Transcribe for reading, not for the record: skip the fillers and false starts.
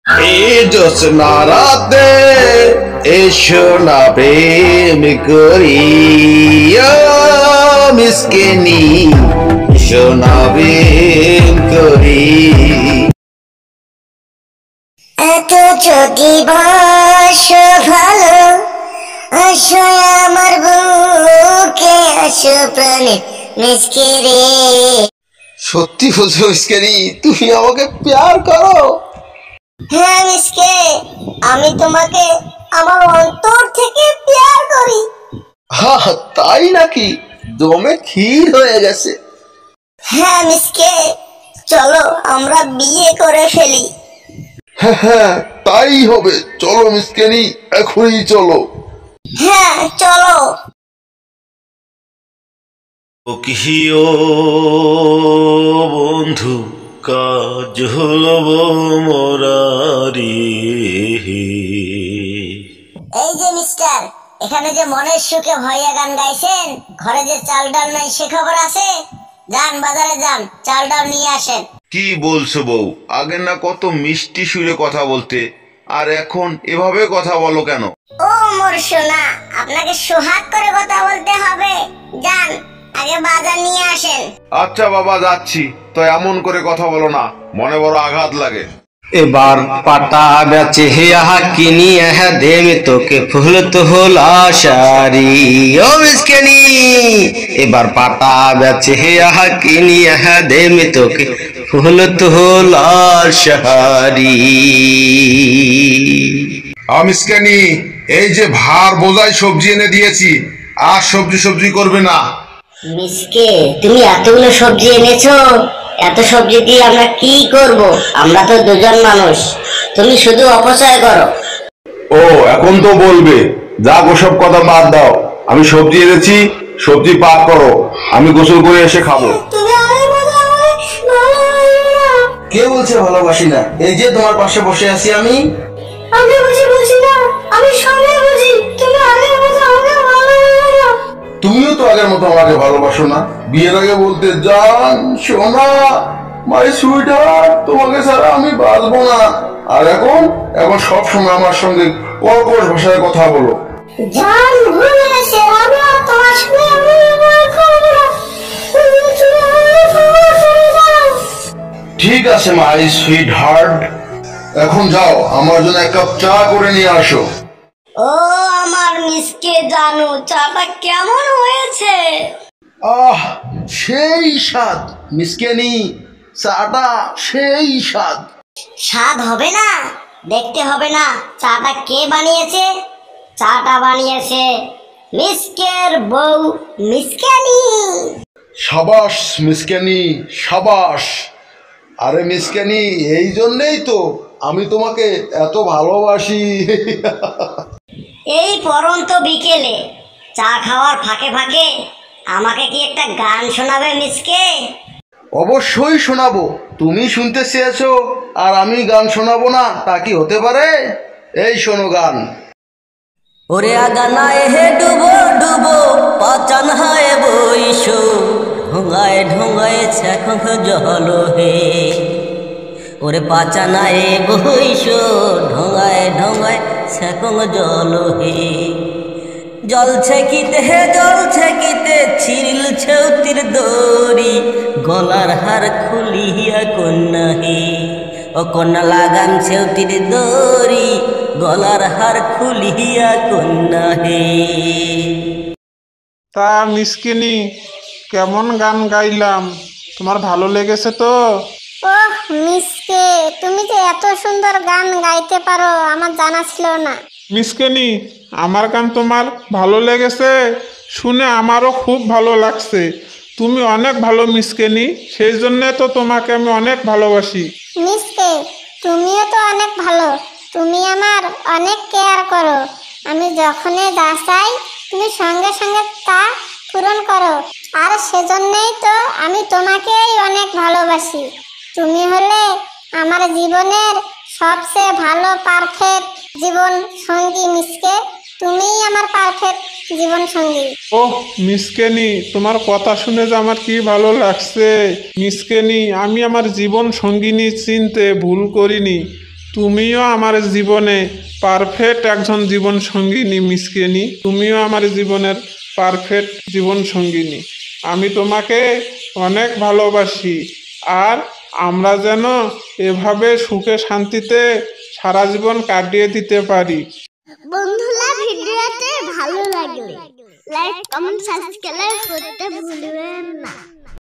এই জ্যোৎস্না রাতে এসো না প্রেম করি মিসকিনি এসো না প্রেম করি। এত যদি বাসো ভালো আসো আমার বুকে আসো প্রাণে মিসকে রে। সত্যি বলছো মিসকিনি, তুমি আমাকে প্যার করো? হ্যাঁ মিসকে, আমি তোমাকে আমার অন্তর থেকে প্যার করি। হ্যাঁ তাই নাকি? দমে ক্ষীর হয়ে গেছে। হ্যাঁ মিসকে, চলো আমরা বিয়ে করে ফেলি। হ্যাঁ হ্যাঁ তাই হবে, চলো মিসকিনি, এখনই চলো। হ্যাঁ চলো। ও কিহিও বন্ধু কাজ হলো মোরারি। এই যে মিস্টার, এখানে যে মনের সুখে ভইয়া গান গাইছেন, ঘরে যে চাল ডাল নাই সে খবর আছে? যান বাজারে যান, চাল ডাল নিয়ে আসেন। কি বলছো বউ? আগে না কত মিষ্টি সুরে কথা বলতে, আর এখন এভাবে কথা বলো কেন? ও মোর সোনা, আপনাকে সোহাগ করে কথা বলতে হবে। যান আগে বাজার নিয়ে আসেন। আচ্ছা বাবা যাচ্ছি, তো এমন করে কথা বলো না, মনে বড় আঘাত লাগে। এবার পাটা বেচে কিনি দেমি তোকে ফুল তো হলা সারি ও মিসকিনি। এবার পাটা বেচে কিনি দেমি তোকে ফুল তো হলা সারি। মিসকিনি, এই যে ভার বোঝাই সবজি এনে দিয়েছি, আর সবজি করবে না। মিসকে, তুমি এতগুলো সবজি এনেছো, এত সবজি দিয়ে আমরা কি করব? আমরা তো দুজন মানুষ, তুমি শুধু অপচয় করো। ও এখন তো বলবে, যা ওসব কথা বাদ দাও, আমি সবজি এনেছি, সবজি পাক করো, আমি গোসল করে এসে খাবো। কে বলছে ভালোবাসি না? এই যে তোমার পাশে বসে আছি আমি। আমি বুঝি না, আমি সবে বুঝি, তুমি আগে বুঝো, আগে ভালো। তুমিও তো আগের মতো আমাকে ভালোবাসো না। বিয়ের আগে বলতে, জান সোনা মাই সুইটহার্ট, তোমাকে ছাড়া আমি বাঁচবো না। আর এখন সব সময় আমার সঙ্গে কর্কশ ভাষায় কথা বলো। জান ভুল হয়েছে, আমি আর তোমার সঙ্গে ঠিক আছে মাই সুইটহার্ট, এখন যাও আমার জন্য এক কাপ চা করে নিয়ে আসো। ও আমার মিসকে জানু, চাটা কেমন হয়েছে? আহ সেই স্বাদ মিসকিনি, চাটা সেই স্বাদ। স্বাদ হবে না, দেখতে হবে না চাটা কে বানিয়েছে? চাটা বানিয়েছে মিসকের বউ মিসকেনি। সাবাস মিসকিনি, সাবাস। আরে মিসকিনি, এই জন্যেই তো আমি তোমাকে এত ভালোবাসি। এই পরন্ত বিকেলে চা খাওয়ার ফাঁকে ফাঁকে আমাকে কি একটা গান শোনাবে মিসকে? অবশ্যই শোনাবো, তুমি শুনতে চেয়েছো আর আমি গান শোনাবো না, তা কি হতে পারে? এই শোনো গান। ওরে আগানায় হে ডুবো ডুবো পাচান হায় বইসো ঢোঙায় ঢোঙায় ছ্যাঁক জল হে। ওরে পাচানায় বইসো ঢোঙায় ঢোঙায় ছ্যাঁক জল হে। জল ছেকিতে ছিরিল ছেউতির দড়ি গলার হার খুলিয়া কন্যা হে। ও কন্যা লাগান ছেউতির দড়ি গলার হার খুলিয়া কন্যা হে। তা মিসকিনি, কেমন গান গাইলাম? তোমার ভালো লেগেছে তো? ওহ মিসকে, তুমি যে এত সুন্দর গান গাইতে পারো আমার জানা ছিল না। মিসকিনি, আমার গান তোমার ভালো লেগেছে? শুনে আমারও খুব ভালো লাগছে। তুমি অনেক ভালো মিসকিনি, সেই জন্য তো তোমাকে আমি অনেক ভালোবাসি। মিসকে, তুমিও তো অনেক ভালো, তুমি আমার অনেক কেয়ার করো। আমি যখনই যা চাই তুমি সঙ্গে সঙ্গে তা পূরণ করো, আর সেজন্যই তো আমি তোমাকেই অনেক ভালোবাসি। তুমি হলে আমার জীবনের সবচেয়ে ভালো পারফেক্ট জীবন সঙ্গী মিসকে, তুমিই আমার পারফেক্ট জীবন সঙ্গী। ওহ মিসকিনি, তোমার কথা শুনে যে আমার কি ভালো লাগছে। মিসকিনি, আমি আমার জীবন সঙ্গিনী চিনতে ভুল করিনি। তুমিও আমার জীবনে পারফেক্ট একজন জীবন সঙ্গিনী মিসকেনি। তুমিও আমার জীবনের পারফেক্ট জীবন সঙ্গিনী। আমি তোমাকে অনেক ভালোবাসি। আর আমরা যেন এভাবে সুখে শান্তিতে সারা জীবন কাটিয়ে দিতে পারি। বন্ধুরা, ভিডিওতে ভালো লাগলে লাইক, কমেন্ট, সাবস্ক্রাইব করতে ভুলবেন না।